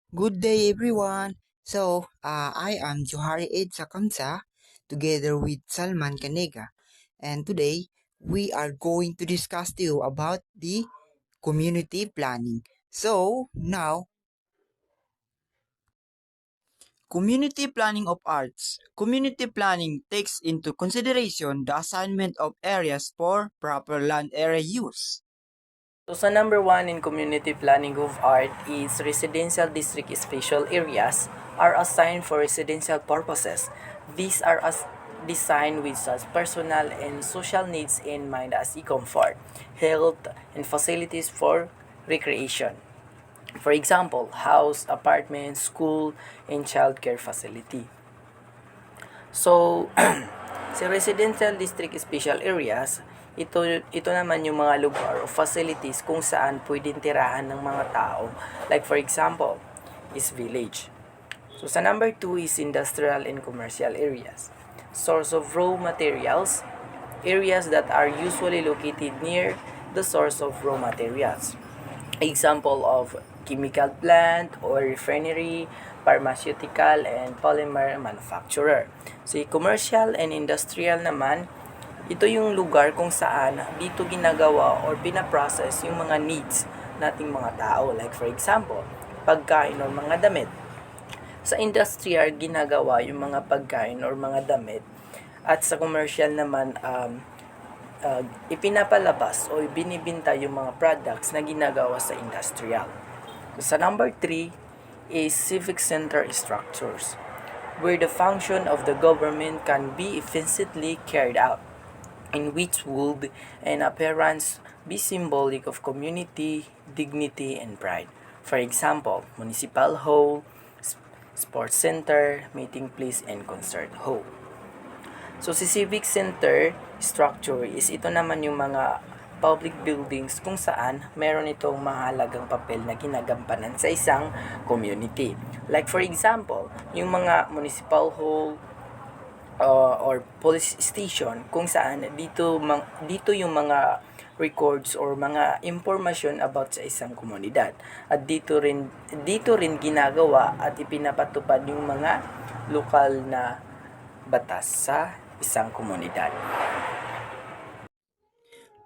Good day, everyone. I am Johari Ed Sakamsa together with Salman Kanega, and today we are going to discuss to you about the community planning. Now, community planning of arts. Community planning takes into consideration the assignment of areas for proper land area use. So sa number one in community planning of art is residential district spatial areas are assigned for residential purposes. These are designed with such personal and social needs in mind as comfort, health, and facilities for recreation. For example, house, apartment, school, and childcare facility. So, sa residential district special areas, ito naman yung mga lugar o facilities kung saan pwedeng tirahan ng mga tao. Like for example, is village. So sa number 2 is industrial and commercial areas. Source of raw materials, areas that are usually located near the source of raw materials. Example of chemical plant or refinery, pharmaceutical and polymer manufacturer. So, commercial and industrial naman, ito yung lugar kung saan dito ginagawa or pinaprocess yung mga needs nating mga tao. Like for example, pagkain or mga damit. Sa industrial, ginagawa yung mga pagkain or mga damit. At sa commercial naman, ipinapalabas o binibinta yung mga products na ginagawa sa industrial. Sa number 3 is civic center structures, where the function of the government can be efficiently carried out, in which would and appearance be symbolic of community, dignity, and pride. For example, municipal hall, sports center, meeting place, and concert hall. So, si civic center structure is ito naman yung mga public buildings kung saan meron itong mahalagang papel na ginagampanan sa isang community. Like for example, yung mga municipal hall or police station kung saan dito yung mga records or mga information about sa isang komunidad. At dito rin ginagawa at ipinapatupad yung mga lokal na batas sa isang komunidad.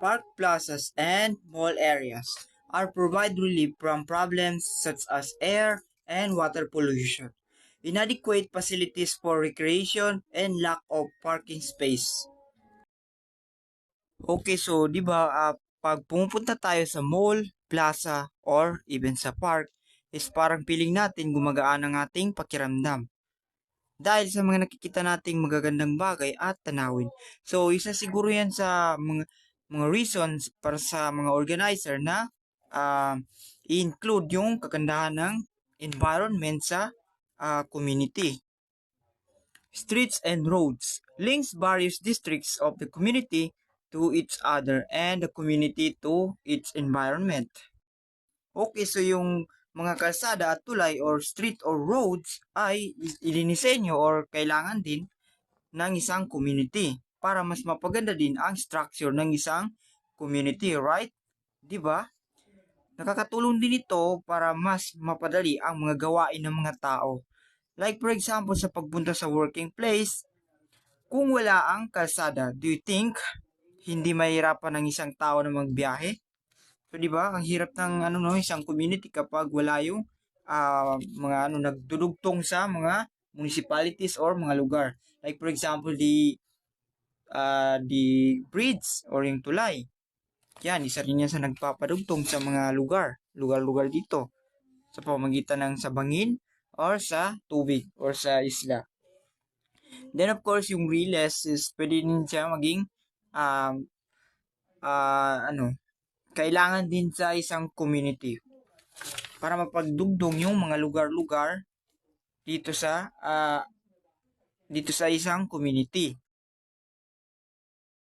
Park plazas and mall areas are provide relief from problems such as air and water pollution, inadequate facilities for recreation, and lack of parking space. Okay, so 'di ba pag pumupunta tayo sa mall, plaza, or even sa park, is parang feeling natin gumagaan ang ating pakiramdam. Dahil sa mga nakikita nating magagandang bagay at tanawin. So, isa siguro yan sa mga reasons para sa mga organizer na i-include yung kagandahan ng environment sa community. Streets and roads links various districts of the community to each other and the community to its environment. Okay, so yung mga kalsada at tulay or street or roads ay ilinisenyo or kailangan din ng isang community para mas mapaganda din ang structure ng isang community, right? 'Di ba? Nakakatulong din ito para mas mapadali ang mga gawain ng mga tao. Like for example, sa pagpunta sa working place, kung wala ang kalsada, do you think hindi mahirapan ng isang tao na magbiyahe? So, 'di ba? Ang hirap ng isang community kapag wala yung mga nagdudugtong sa mga municipalities or mga lugar. Like for example, the bridge or yung tulay. Yan, isa rin yan sa nagpapadugtong sa mga lugar-lugar dito sa pamamagitan ng sa bangin or sa tubig or sa isla. Then of course, yung relays is pwede din siya maging um, kailangan din sa isang community para mapagdugtong yung mga lugar-lugar dito sa isang community.